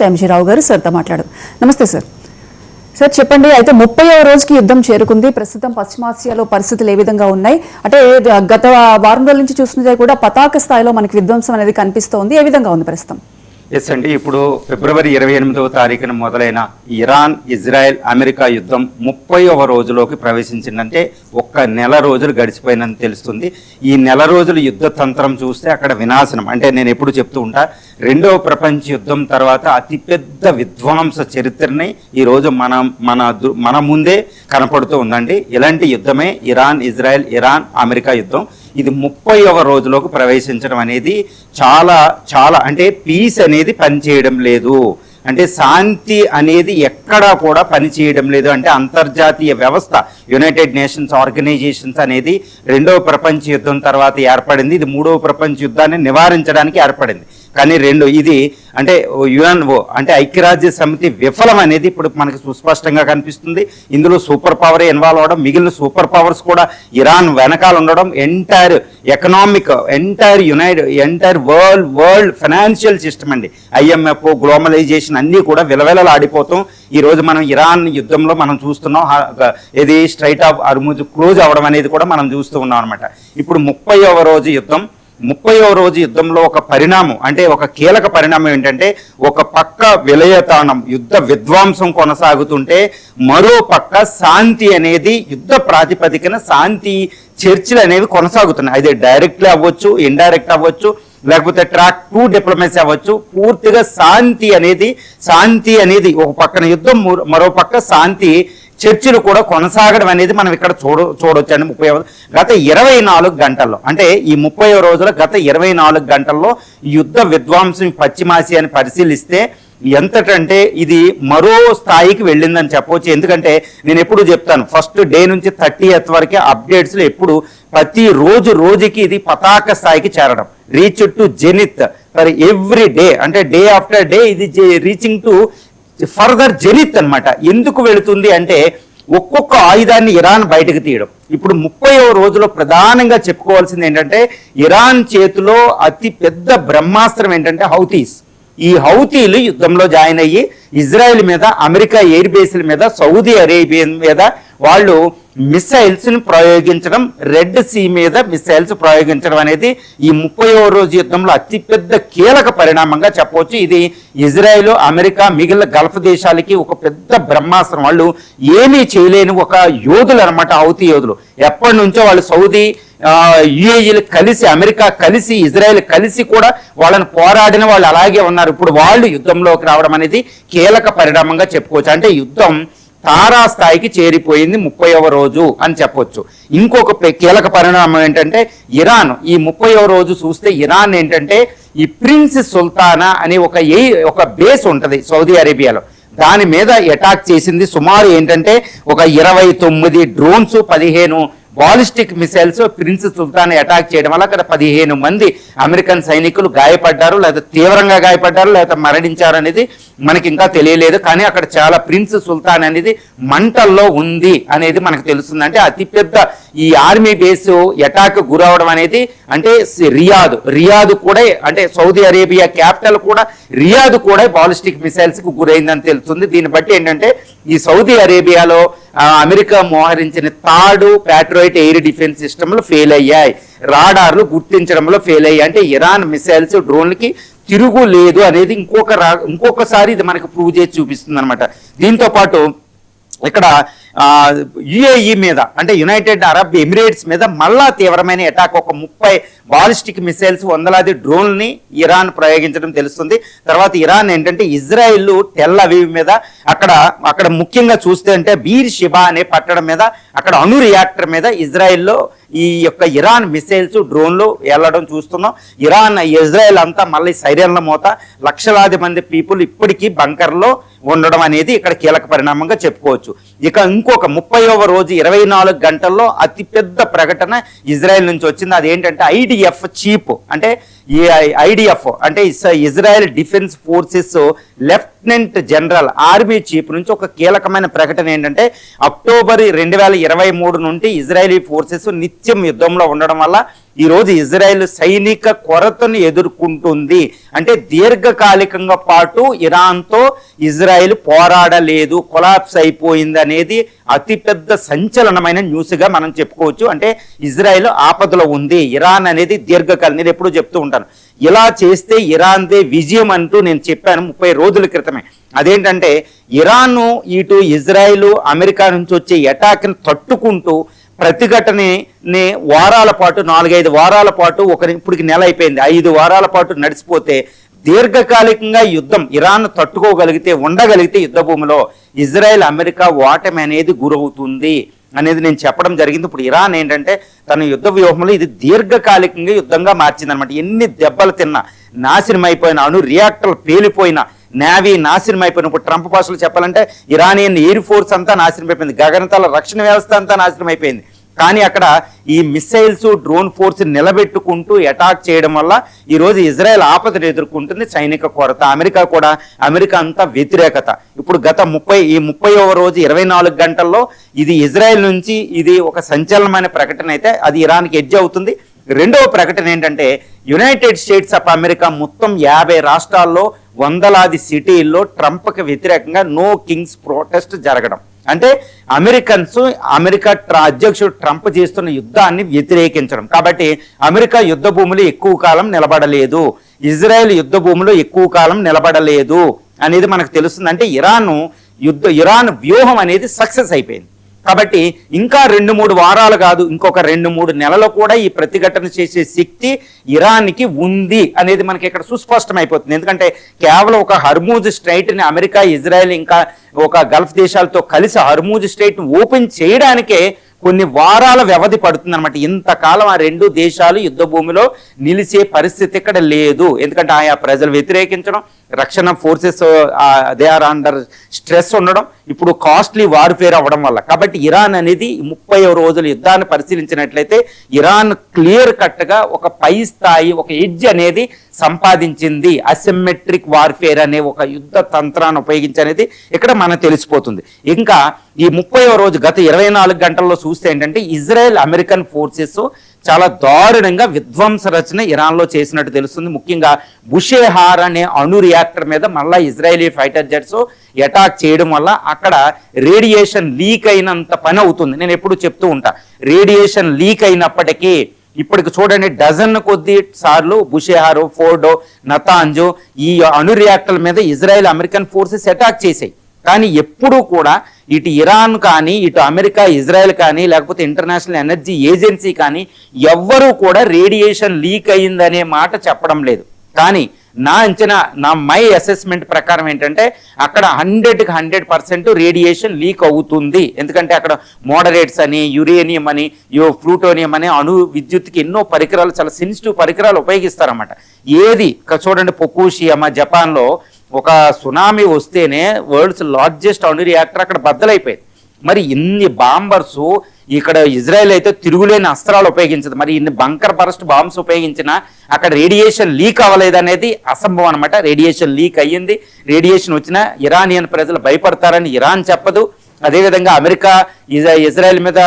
Analyst MG రావు గారు సార్తో మాట్లాడారు. నమస్తే సార్. సార్ చెప్పండి, అయితే 30వ రోజుకి యుద్ధం చేరుకుంది. ప్రస్తుతం పశ్చిమాసియాలో పరిస్థితులు ఏ విధంగా ఉన్నాయి? అంటే గత వారం రోజుల నుంచి చూస్తుంటే కూడా పతాక స్థాయిలో మనకి విధ్వంసం అనేది కనిపిస్తోంది. ఏ విధంగా ఉంది ప్రస్తుతం? ఎస్ అండి, ఇప్పుడు ఫిబ్రవరి 28వ తారీఖున మొదలైన ఇరాన్ ఇజ్రాయెల్ అమెరికా యుద్ధం 30వ రోజులోకి ప్రవేశించిందంటే ఒక్క నెల రోజులు గడిచిపోయినని తెలుస్తుంది. ఈ నెల రోజులు యుద్ధ తంత్రం చూస్తే అక్కడ వినాశనం, అంటే నేను ఎప్పుడు చెప్తూ ఉంటా, రెండవ ప్రపంచ యుద్ధం తర్వాత అతిపెద్ద విధ్వంస చరిత్రని ఈరోజు మన ముందే కనపడుతూ ఉందండి. ఇలాంటి యుద్ధమే ఇరాన్ ఇజ్రాయెల్ ఇరాన్ అమెరికా యుద్ధం. ఇది 30వ రోజులోకి ప్రవేశించడం అనేది చాలా చాలా అంటే పీస్ అనేది పనిచేయడం లేదు, అంటే శాంతి అనేది ఎక్కడా కూడా పనిచేయడం లేదు. అంటే అంతర్జాతీయ వ్యవస్థ యునైటెడ్ నేషన్స్ ఆర్గనైజేషన్స్ అనేది రెండవ ప్రపంచ యుద్ధం తర్వాత ఏర్పడింది. ఇది మూడవ ప్రపంచ యుద్ధాన్ని నివారించడానికి ఏర్పడింది. కానీ ఇది అంటే యుఎన్ఓ అంటే ఐక్యరాజ్య సమితి విఫలం అనేది ఇప్పుడు మనకి సుస్పష్టంగా కనిపిస్తుంది. ఇందులో సూపర్ పవర్ ఇన్వాల్వ్ అవడం, మిగిలిన సూపర్ పవర్స్ కూడా ఇరాన్ వెనకాల ఉండడం, entire economic entire world financial system అండి, IMF గ్లోబలైజేషన్ అన్నీ కూడా విలవిలలాడిపోతాం. ఈరోజు మనం ఇరాన్ యుద్ధంలో మనం చూస్తున్నాం, ఇది స్ట్రైట్ ఆఫ్ హార్ముజ్ క్లోజ్ అవ్వడం అనేది కూడా మనం చూస్తూ ఉన్నాం అనమాట. ఇప్పుడు 30వ రోజు యుద్ధంలో ఒక పరిణామం, అంటే ఒక కీలక పరిణామం ఏంటంటే, ఒక పక్క విలయతానం యుద్ధ విధ్వంసం కొనసాగుతుంటే మరో పక్క శాంతి అనేది యుద్ధ ప్రాతిపదికన శాంతి చర్చలు అనేవి కొనసాగుతున్నాయి. అయితే డైరెక్ట్లీ అవ్వచ్చు, ఇండైరెక్ట్ అవ్వచ్చు, లేకపోతే ట్రాక్ 2 డిప్లొమసీ అవ్వచ్చు. పూర్తిగా శాంతి అనేది ఒక పక్కన యుద్ధం, మరో పక్క శాంతి చర్చలు కూడా కొనసాగడం అనేది మనం ఇక్కడ చూడొచ్చండి. గత 24 గంటల్లో, అంటే ఈ 30 రోజుల గత 24 గంటల్లో యుద్ధ విధ్వంసం పశ్చిమాసియాని పరిశీలిస్తే ఎంతటంటే ఇది మరో స్థాయికి వెళ్ళిందని చెప్పవచ్చు. ఎందుకంటే నేను ఎప్పుడు చెప్తాను, ఫస్ట్ డే నుంచి 30th వరకే అప్డేట్స్లో ఎప్పుడు ప్రతి రోజుకి ఇది పతాక స్థాయికి చేరడం, reach to zenith for every day, అంటే డే ఆఫ్టర్ డే ఇది రీచింగ్ టు ఫర్దర్ జెనిత్ అనమాట. ఎందుకు వెళుతుంది అంటే ఒక్కొక్క ఆయుధాన్ని ఇరాన్ బయటకు తీయడం. ఇప్పుడు 30వ రోజులో ప్రధానంగా చెప్పుకోవాల్సింది ఏంటంటే, ఇరాన్ చేతిలో అతి పెద్ద బ్రహ్మాస్త్రం ఏంటంటే హౌతీస్. ఈ హౌతీలు యుద్ధంలో జాయిన్ అయ్యి ఇజ్రాయెల్ మీద, అమెరికా ఎయిర్ బేస్ల మీద, సౌదీ అరేబియా మీద వాళ్ళు మిసైల్స్ని ప్రయోగించడం, రెడ్ సీ మీద మిసైల్స్ ప్రయోగించడం అనేది ఈ 30వ రోజు యుద్ధంలో అతిపెద్ద కీలక పరిణామంగా చెప్పవచ్చు. ఇది ఇజ్రాయెల్, అమెరికా, మిగిలిన గల్ఫ్ దేశాలకి ఒక పెద్ద బ్రహ్మాస్త్రం. వాళ్ళు ఏమీ చేయలేని ఒక యోధులు అనమాట, హౌతీ యోధులు. ఎప్పటి నుంచో వాళ్ళు సౌదీ, UAEలు కలిసి, అమెరికా కలిసి, ఇజ్రాయెల్ కలిసి కూడా వాళ్ళని పోరాడిన వాళ్ళు అలాగే ఉన్నారు. ఇప్పుడు వాళ్ళు యుద్ధంలోకి రావడం అనేది కీలక పరిణామంగా చెప్పుకోవచ్చు. అంటే యుద్ధం తారాస్థాయికి చేరిపోయింది 30వ రోజు అని చెప్పొచ్చు. ఇంకొక కీలక పరిణామం ఏంటంటే, ఇరాన్ ఈ 30వ రోజు చూస్తే ఇరాన్ ఏంటంటే ఈ ప్రిన్స్ సుల్తానా అనే ఒక బేస్ ఉంటుంది సౌదీ అరేబియాలో, దాని మీద అటాక్ చేసింది. సుమారు ఏంటంటే ఒక 29 డ్రోన్స్, 15 బాలిస్టిక్ మిసైల్స్ ప్రిన్స్ సుల్తాన్ అటాక్ చేయడం వల్ల అక్కడ 15 మంది అమెరికన్ సైనికులు గాయపడ్డారు, లేదా తీవ్రంగా గాయపడ్డారు, లేదా మరణించారు అనేది మనకి ఇంకా తెలియలేదు. కానీ అక్కడ చాలా ప్రిన్స్ సుల్తాన్ అనేది మంటల్లో ఉంది అనేది మనకు తెలుస్తుంది. అంటే అతిపెద్ద ఈ ఆర్మీ బేస్ అటాక్ గురవడం అనేది, అంటే రియాద్ కూడా, అంటే సౌదీ అరేబియా క్యాపిటల్ కూడా రియాద్ కూడా బాలిస్టిక్ మిసైల్స్ కు గురైందని తెలుస్తుంది. దీన్ని బట్టి ఏంటంటే ఈ సౌదీ అరేబియాలో అమెరికా మోహరించిన థర్డ్ ప్యాట్రియాట్ ఎయిర్ డిఫెన్స్ సిస్టమ్లు ఫెయిల్ అయ్యాయి, రాడార్లు గుర్తించడంలో ఫెయిల్ అయ్యాయి. అంటే ఇరాన్ మిసైల్స్, డ్రోన్లకి తిరుగు లేదు అనేది ఇంకొకసారి ఇది మనకు ప్రూవ్ చేసి చూపిస్తుంది అనమాట. దీంతో పాటు ఇక్కడ UAE మీద, అంటే యునైటెడ్ అరబ్ ఎమిరేట్స్ మీద మళ్ళా తీవ్రమైన అటాక్, ఒక 30 బాలిస్టిక్ మిసైల్స్, 100 డ్రోన్లని ఇరాన్ ప్రయోగించడం తెలుస్తుంది. తర్వాత ఇరాన్ ఏంటంటే ఇజ్రాయిల్ టెల్ అవీవ్ మీద, అక్కడ ముఖ్యంగా చూస్తే అంటే బీర్ షిబా అనే పట్టణం మీద, అక్కడ అణు రియాక్టర్ మీద ఇజ్రాయిల్లో ఈ యొక్క ఇరాన్ మిసైల్స్, డ్రోన్లు వెళ్ళడం చూస్తున్నాం. ఇజ్రాయెల్ అంతా మళ్ళీ సైరన్ల మోత, లక్షలాది మంది పీపుల్ ఇప్పటికీ బంకర్లో ఉండడం అనేది ఇక్కడ కీలక పరిణామంగా చెప్పుకోవచ్చు. ఇక ఇంకొక 30వ రోజు 24 గంటల్లో అతిపెద్ద ప్రకటన ఇజ్రాయెల్ నుంచి వచ్చింది. అదేంటంటే IDF చీఫ్, అంటే ఈ IDF అంటే Israel defence forces lieutenant general army chief నుంచి ఒక కీలకమైన ప్రకటన ఏంటంటే, అక్టోబర్ 2023 నుండి ఇజ్రాయెలీ ఫోర్సెస్ నిత్యం యుద్ధంలో ఉండడం వల్ల ఈ రోజు ఇజ్రాయెల్ సైనిక కొరతను ఎదుర్కొంటుంది. అంటే దీర్ఘకాలికంగా పాటు ఇరాన్తో ఇజ్రాయెల్ పోరాడలేదు, కొలాప్స్ అయిపోయింది అనేది అతిపెద్ద సంచలనమైన న్యూస్గా మనం చెప్పుకోవచ్చు. అంటే ఇజ్రాయెల్ ఆపదలో ఉంది, ఇరాన్ అనేది దీర్ఘకాలం, నేను ఎప్పుడూ చెప్తూ ఉంటాను ఇలా చేస్తే ఇరాన్దే విజయం అంటూ నేను చెప్పాను 30 రోజుల క్రితమే. అదేంటంటే ఇరాన్ ఇటు ఇజ్రాయెల్ అమెరికా నుంచి వచ్చే అటాక్ని తట్టుకుంటూ ప్రతిఘటనని వారాల పాటు 4-5 వారాల పాటు ఇప్పటికి నెల అయిపోయింది, 5 వారాల పాటు నడిచిపోతే దీర్ఘకాలికంగా యుద్ధం ఇరాన్ తట్టుకోగలిగితే ఉండగలిగితే యుద్ధ భూమిలో ఇజ్రాయెల్ అమెరికా ఓటమి అనేది గురవుతుంది అనేది నేను చెప్పడం జరిగింది. ఇప్పుడు ఇరాన్ ఏంటంటే తన యుద్ధ వ్యూహంలో ఇది దీర్ఘకాలికంగా యుద్ధంగా మార్చింది అనమాట. ఎన్ని దెబ్బలు తిన్నా, నాశనం అయిపోయిన అణు రియాక్టర్లు పేలిపోయిన, నేవీ నాశనం అయిపోయిన, ఇప్పుడు ట్రంప్ భాషలో చెప్పాలంటే ఇరానియన్ ఎయిర్ ఫోర్స్ అంతా నాశనం అయిపోయింది, గగనతల రక్షణ వ్యవస్థ అంతా నాశనం అయిపోయింది. కానీ అక్కడ ఈ మిసైల్స్ డ్రోన్ ఫోర్స్ నిలబెట్టుకుంటూ అటాక్ చేయడం వల్ల ఈరోజు ఇజ్రాయెల్ ఆపదను ఎదుర్కొంటుంది, సైనిక కొరత. అమెరికా అంతా వ్యతిరేకత. ఇప్పుడు గత 30వ రోజు 24 గంటల్లో ఇది ఇజ్రాయెల్ నుంచి ఇది ఒక సంచలనమైన ప్రకటన అయితే అది ఇరాన్కి ఎడ్జ్ అవుతుంది. రెండవ ప్రకటన ఏంటంటే యునైటెడ్ స్టేట్స్ ఆఫ్ అమెరికా మొత్తం 50 రాష్ట్రాల్లో వందలాది సిటీల్లో ట్రంప్కి వ్యతిరేకంగా నో కింగ్స్ ప్రొటెస్ట్ జరగడం. అంటే అమెరికా అధ్యక్షుడు ట్రంప్ చేస్తున్న యుద్ధాన్ని వ్యతిరేకించడం. కాబట్టి అమెరికా యుద్ధ భూములు ఎక్కువ కాలం నిలబడలేదు, ఇజ్రాయెల్ యుద్ధ భూములు ఎక్కువ కాలం నిలబడలేదు అనేది మనకు తెలుస్తుంది. అంటే ఇరాన్ వ్యూహం అనేది సక్సెస్ అయిపోయింది. కాబట్టి ఇంకా 2-3 వారాలు కాదు, ఇంకొక 2-3 నెలలు కూడా ఈ ప్రతిఘటన చేసే శక్తి ఇరాన్కి ఉంది అనేది మనకి ఇక్కడ సుస్పష్టమైపోతుంది. ఎందుకంటే కేవలం ఒక హర్మూజ్ స్ట్రైట్ని అమెరికా, ఇజ్రాయెల్ ఇంకా ఒక గల్ఫ్ దేశాలతో కలిసి హర్మూజ్ స్ట్రైట్ ఓపెన్ చేయడానికే కొన్ని వారాల వ్యవధి పడుతుంది అనమాట. ఇంతకాలం ఆ 2 దేశాలు యుద్ధ భూమిలో నిలిచే పరిస్థితి ఇక్కడ లేదు. ఎందుకంటే ఆయా ప్రజలు వ్యతిరేకించడం, రక్షణ forces they are under stress ఉండడం, ఇప్పుడు కాస్ట్లీ వార్ఫేర్ అవ్వడం వల్ల. కాబట్టి ఇరాన్ అనేది 30 రోజుల యుద్ధాన్ని పరిశీలించినట్లయితే ఇరాన్ క్లియర్ కట్గా ఒక పై స్థాయి, ఒక ఎడ్జ్ అనేది సంపాదించింది. అసిమెట్రిక్ వార్ఫేర్ అనే ఒక యుద్ధ తంత్రాన్ని ఉపయోగించనేది ఇక్కడ మనకు తెలిసిపోతుంది. ఇంకా ఈ 30వ రోజు గత 24 గంటల్లో చూస్తే ఏంటంటే ఇజ్రాయెల్ అమెరికన్ ఫోర్సెస్ చాలా దారుణంగా విధ్వంస రచన ఇరాన్లో చేసినట్టు తెలుస్తుంది. ముఖ్యంగా బుషేహార్ అనే అణు రియాక్టర్ మీద మళ్ళీ ఇజ్రాయేలీ ఫైటర్ జెట్స్ అటాక్ చేయడం వల్ల అక్కడ రేడియేషన్ లీక్ అయినంత పని అవుతుంది. నేను ఎప్పుడు చెప్తూ ఉంటా, రేడియేషన్ లీక్ అయినప్పటికీ ఇప్పటికి చూడండి డజన్ కొద్ది సార్లు బుషేహారు, ఫోర్డో, నతాంజు ఈ అణు రియాక్టర్ల మీద ఇజ్రాయెల్ అమెరికన్ ఫోర్సెస్ అటాక్ చేశాయి. కానీ ఎప్పుడూ కూడా ఇటు ఇరాన్ కానీ, ఇటు అమెరికా, ఇజ్రాయెల్ కానీ, లేకపోతే ఇంటర్నేషనల్ ఎనర్జీ ఏజెన్సీ కానీ ఎవ్వరూ కూడా రేడియేషన్ లీక్ అయ్యిందనే మాట చెప్పడం లేదు. కానీ నా అంచనా, మై అసెస్మెంట్ ప్రకారం ఏంటంటే అక్కడ 100% రేడియేషన్ లీక్ అవుతుంది. ఎందుకంటే అక్కడ మోడరేట్స్ అని, యురేనియం అని, ప్లూటోనియం అని అణు విద్యుత్కి ఎన్నో పరికరాలు, చాలా సెన్సిటివ్ పరికరాలు ఉపయోగిస్తారన్నమాట. ఏది చూడండి, ఫుకుషియమా జపాన్లో ఒక సునామీ వస్తేనే వరల్డ్స్ లార్జెస్ట్ అణు రియాక్టర్ అక్కడ బద్దలైపోయింది. మరి ఇన్ని బాంబర్స్ ఇక్కడ ఇజ్రాయెల్ అయితే తిరుగులేని అస్త్రాలు ఉపయోగించదు. మరి ఇన్ని బంకర్ బరస్ట్ బాంబ్స్ ఉపయోగించినా అక్కడ రేడియేషన్ లీక్ అవ్వలేదనేది అసంభవం అనమాట. రేడియేషన్ లీక్ అయ్యింది. రేడియేషన్ వచ్చినా ఇరానియన్ ప్రజలు భయపడతారని ఇరాన్ చెప్పదు. అదేవిధంగా అమెరికా ఇజ్రాయెల్ మీద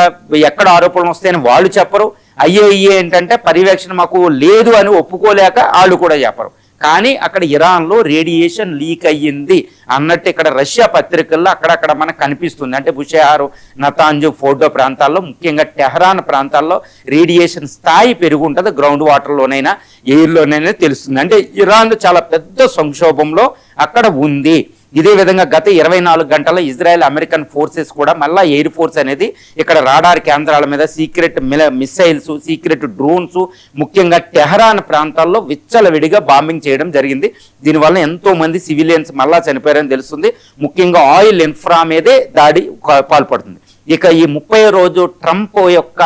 ఎక్కడ ఆరోపణలు వస్తాయని వాళ్ళు చెప్పరు. IAEA ఏంటంటే పర్యవేక్షణ మాకు లేదు అని ఒప్పుకోలేక వాళ్ళు కూడా చెప్పరు. కానీ అక్కడ ఇరాన్లో రేడియేషన్ లీక్ అయ్యింది అన్నట్టు ఇక్కడ రష్యా పత్రికల్లో అక్కడక్కడ మనకు కనిపిస్తుంది. అంటే బుషేహారు, నతాంజు, ఫోర్డో ప్రాంతాల్లో, ముఖ్యంగా టెహరాన్ ప్రాంతాల్లో రేడియేషన్ స్థాయి పెరిగి ఉంటుంది. గ్రౌండ్ వాటర్లోనైనా ఎయిర్లోనైనా తెలుస్తుంది. అంటే ఇరాన్ చాలా పెద్ద సంక్షోభంలో అక్కడ ఉంది. ఇదే విధంగా గత 24 గంటల ఇజ్రాయెల్ అమెరికన్ ఫోర్సెస్ కూడా మళ్ళీ ఎయిర్ ఫోర్స్ అనేది ఇక్కడ రాడార్ కేంద్రాల మీద సీక్రెట్ మిసైల్స్, సీక్రెట్ డ్రోన్స్, ముఖ్యంగా టెహరాన్ ప్రాంతాల్లో విచ్చలవిడిగా బాంబింగ్ చేయడం జరిగింది. దీనివల్ల ఎంతో మంది సివిలియన్స్ మళ్ళా చనిపోయారని తెలుస్తుంది. ముఖ్యంగా ఆయిల్ ఇన్ఫ్రా మీదే దాడి పాల్పడుతుంది. ఇక ఈ 30వ రోజు ట్రంప్ యొక్క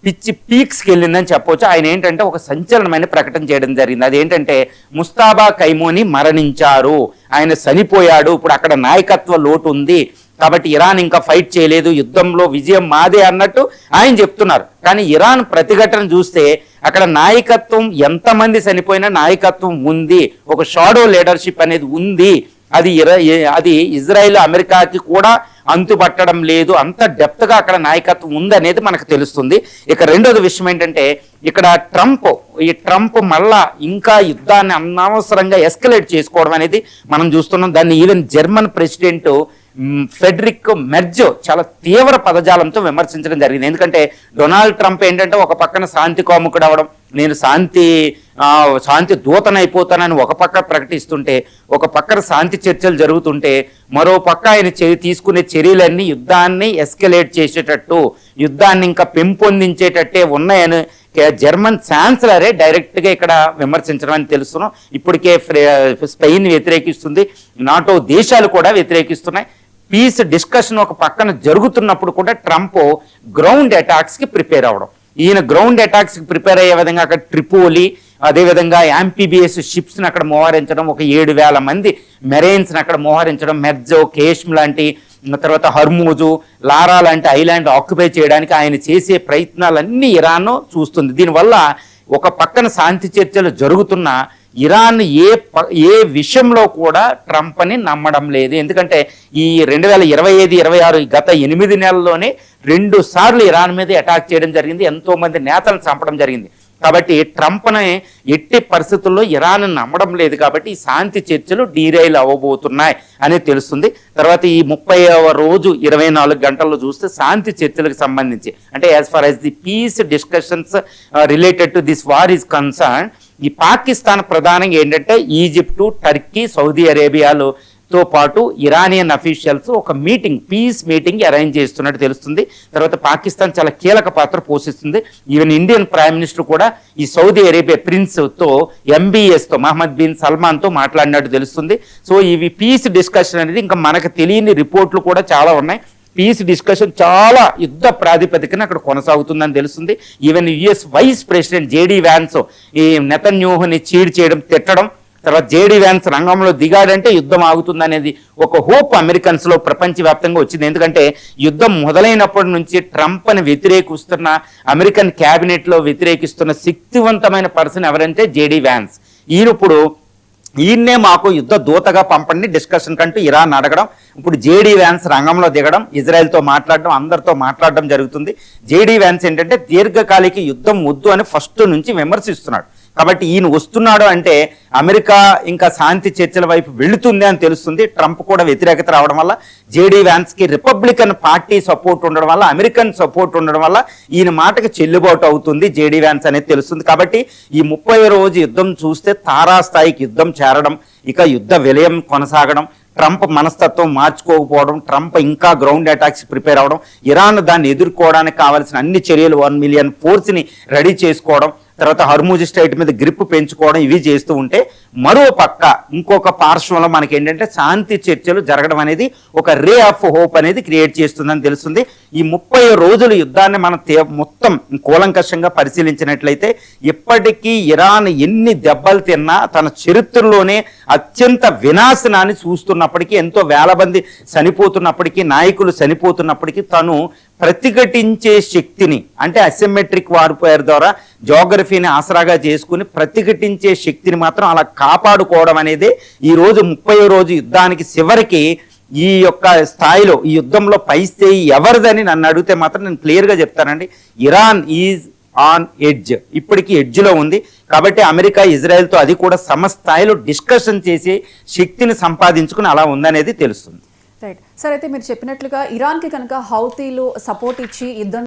పిచ్చి పీక్స్కి వెళ్ళిందని చెప్పవచ్చు. ఆయన ఏంటంటే ఒక సంచలనమైన ప్రకటన చేయడం జరిగింది. అదేంటంటే ముస్తాబా కైమోని మరణించారు, ఆయన చనిపోయాడు, ఇప్పుడు అక్కడ నాయకత్వ లోటు ఉంది, కాబట్టి ఇరాన్ ఇంకా ఫైట్ చేయలేదు, యుద్ధంలో విజయం మాదే అన్నట్టు ఆయన చెప్తున్నారు. కానీ ఇరాన్ ప్రతిఘటన చూస్తే అక్కడ నాయకత్వం, ఎంతమంది చనిపోయినా నాయకత్వం ఉంది, ఒక షాడో లీడర్షిప్ అనేది ఉంది అది ఇజ్రాయెల్ అమెరికాకి కూడా అంతుపట్టడం లేదు, అంత డెప్త్గా అక్కడ నాయకత్వం ఉందనేది మనకు తెలుస్తుంది. ఇక రెండోది విషయం ఏంటంటే ఇక్కడ ట్రంప్ మళ్ళా ఇంకా యుద్ధాన్ని అనవసరంగా ఎస్కలేట్ చేసుకోవడం అనేది మనం చూస్తున్నాం. దాన్ని even German president Frederick merge చాలా తీవ్ర పదజాలంతో విమర్శించడం జరిగింది. ఎందుకంటే డొనాల్డ్ ట్రంప్ ఏంటంటే ఒక పక్కన శాంతి కాముకుడు అవడం, నేను శాంతి దూతనైపోతానని ఒక పక్క ప్రకటిస్తుంటే, ఒక పక్కన శాంతి చర్చలు జరుగుతుంటే, మరో పక్క ఆయన తీసుకునే చర్యలన్నీ యుద్ధాన్ని ఎస్కలేట్ చేసేటట్టు, యుద్ధాన్ని ఇంకా పెంపొందించేటట్టే ఉన్నాయని జర్మన్ ఛాన్సలరే డైరెక్ట్గా ఇక్కడ విమర్శించడం అని తెలుస్తున్నాం. ఇప్పటికే స్పెయిన్ వ్యతిరేకిస్తుంది, నాటో దేశాలు కూడా వ్యతిరేకిస్తున్నాయి. పీస్ డిస్కషన్ ఒక పక్కన జరుగుతున్నప్పుడు కూడా ట్రంప్ గ్రౌండ్ అటాక్స్కి ప్రిపేర్ అవడం, ఈయన గ్రౌండ్ అటాక్స్కి ప్రిపేర్ అయ్యే విధంగా అక్కడ ట్రిపోలి, అదేవిధంగా యాంపీబిఎస్ షిప్స్ని అక్కడ మోహరించడం, ఒక 7,000 మంది మెరైన్స్ని అక్కడ మోహరించడం, మెర్జో, కేష్మ్ లాంటి, తర్వాత హర్మూజు, లారా లాంటి ఐలాండ్ ఆక్యుపై చేయడానికి ఆయన చేసే ప్రయత్నాలన్నీ ఇరాన్ చూస్తుంది. దీనివల్ల ఒక పక్కన శాంతి చర్చలు జరుగుతున్న ఇరాన్ ఏ విషయంలో కూడా ట్రంప్ని నమ్మడం లేదు. ఎందుకంటే ఈ 2025-26 గత 8 నెలల్లోనే 2 సార్లు ఇరాన్ మీద అటాక్ చేయడం జరిగింది, ఎంతో మంది నేతలను చంపడం జరిగింది. కాబట్టి ట్రంప్ని ఎట్టి పరిస్థితుల్లో ఇరాన్ నమ్మడం లేదు. కాబట్టి ఈ శాంతి చర్చలు డీరైల్ అవ్వబోతున్నాయి అనేది తెలుస్తుంది. తర్వాత ఈ 30వ రోజు 24 గంటల్లో చూస్తే శాంతి చర్చలకు సంబంధించి, అంటే as far as the peace discussions related to this war is concern, ఈ పాకిస్తాన్ ప్రధానంగా ఏంటంటే ఈజిప్టు, టర్కీ, సౌదీ అరేబియాలతో పాటు ఇరానియన్ అఫీషియల్స్ ఒక పీస్ మీటింగ్ అరేంజ్ చేస్తున్నట్టు తెలుస్తుంది. తర్వాత పాకిస్తాన్ చాలా కీలక పాత్ర పోషిస్తుంది. ఈవెన్ ఇండియన్ ప్రైమ్ మినిస్టర్ కూడా ఈ సౌదీ అరేబియా ప్రిన్స్తో, ఎంబీఎస్తో, మహమ్మద్ బిన్ సల్మాన్తో మాట్లాడినట్టు తెలుస్తుంది. సో ఇవి పీస్ డిస్కషన్ అనేది ఇంకా మనకు తెలియని రిపోర్ట్లు కూడా చాలా ఉన్నాయి. పీస్ డిస్కషన్ చాలా యుద్ధ ప్రాతిపదికన అక్కడ కొనసాగుతుందని తెలుస్తుంది. Even US vice president JD Vance ఈ నెతన్యాహుని చీడ్ చేయడం, తిట్టడం, తర్వాత జేడీ వ్యాన్స్ రంగంలో దిగాడంటే యుద్ధం ఆగుతుందనేది ఒక హోప్ అమెరికన్స్లో ప్రపంచవ్యాప్తంగా వచ్చింది. ఎందుకంటే యుద్ధం మొదలైనప్పటి నుంచి ట్రంప్ని వ్యతిరేకిస్తున్న, అమెరికన్ క్యాబినెట్లో వ్యతిరేకిస్తున్న శక్తివంతమైన పర్సన్ ఎవరంటే జేడీ వ్యాన్స్. ఈయన్నే మాకు యుద్ధ దూతగా పంపండి డిస్కషన్ కంటూ ఇరాన్ అడగడం, ఇప్పుడు జేడీ వ్యాన్స్ రంగంలో దిగడం, ఇజ్రాయెల్తో మాట్లాడడం, అందరితో మాట్లాడడం జరుగుతుంది. జేడీ వ్యాన్స్ ఏంటంటే దీర్ఘకాలిక యుద్ధం వద్దు అని ఫస్ట్ నుంచి విమర్శిస్తున్నాడు. కాబట్టి ఈయన వస్తున్నాడు అంటే అమెరికా ఇంకా శాంతి చర్చల వైపు వెళుతుంది అని తెలుస్తుంది. ట్రంప్ కూడా వ్యతిరేకత రావడం వల్ల, జేడీ వ్యాన్స్కి రిపబ్లికన్ పార్టీ సపోర్ట్ ఉండడం వల్ల, అమెరికన్ సపోర్ట్ ఉండడం వల్ల ఈయన మాటకి చెల్లుబాటు అవుతుంది జేడీ వ్యాన్స్ అనేది తెలుస్తుంది. కాబట్టి ఈ 30వ రోజు యుద్ధం చూస్తే తారాస్థాయికి యుద్ధం చేరడం, ఇక యుద్ధ విలయం కొనసాగడం, ట్రంప్ మనస్తత్వం మార్చుకోకపోవడం, ట్రంప్ ఇంకా గ్రౌండ్ అటాక్స్ ప్రిపేర్ అవ్వడం, ఇరాన్ దాన్ని ఎదుర్కోవడానికి కావాల్సిన అన్ని చర్యలు 1 మిలియన్ ఫోర్స్ని రెడీ చేసుకోవడం, తర్వాత హర్మూజ్ స్ట్రైట్ మీద గ్రిప్ పెంచుకోవడం, ఇవి చేస్తూ ఉంటే మరో పక్క ఇంకొక పార్శ్వంలో మనకి ఏంటంటే శాంతి చర్చలు జరగడం అనేది ఒక రే ఆఫ్ హోప్ అనేది క్రియేట్ చేస్తుందని తెలుస్తుంది. ఈ 30 రోజుల యుద్ధాన్ని మనం మొత్తం కూలంకషంగా పరిశీలించినట్లయితే ఇప్పటికీ ఇరాన్ ఎన్ని దెబ్బలు తిన్నా తన చరిత్రలోనే అత్యంత వినాశనాన్ని చూస్తున్నప్పటికీ, ఎంతో వేల మంది చనిపోతున్నప్పటికీ, నాయకులు చనిపోతున్నప్పటికీ తను ప్రతిఘటించే శక్తిని, అంటే అసిమెట్రిక్ వార్ఫేర్ ద్వారా జోగ్రఫీని ఆసరాగా చేసుకుని ప్రతిఘటించే శక్తిని మాత్రం అలా కాపాడుకోవడం అనేది ఈ రోజు 30వ రోజు యుద్ధానికి చివరికి ఈ యొక్క స్థాయిలో ఈ యుద్ధంలో పై స్థాయి ఎవరిదని నన్ను అడిగితే మాత్రం నేను క్లియర్గా చెప్తానండి, ఇరాన్ ఈజ్ ఆన్ ఎడ్జ్, ఇప్పటికీ ఎడ్జ్లో ఉంది. కాబట్టి అమెరికా ఇజ్రాయెల్తో అది కూడా సమస్థాయిలో డిస్కషన్ చేసి శక్తిని సంపాదించుకుని అలా ఉందనేది తెలుస్తుంది. రైట్ సార్, అయితే మీరు చెప్పినట్లుగా ఇరాన్కి కనుక హౌతీలు సపోర్ట్ ఇచ్చి యుద్ధం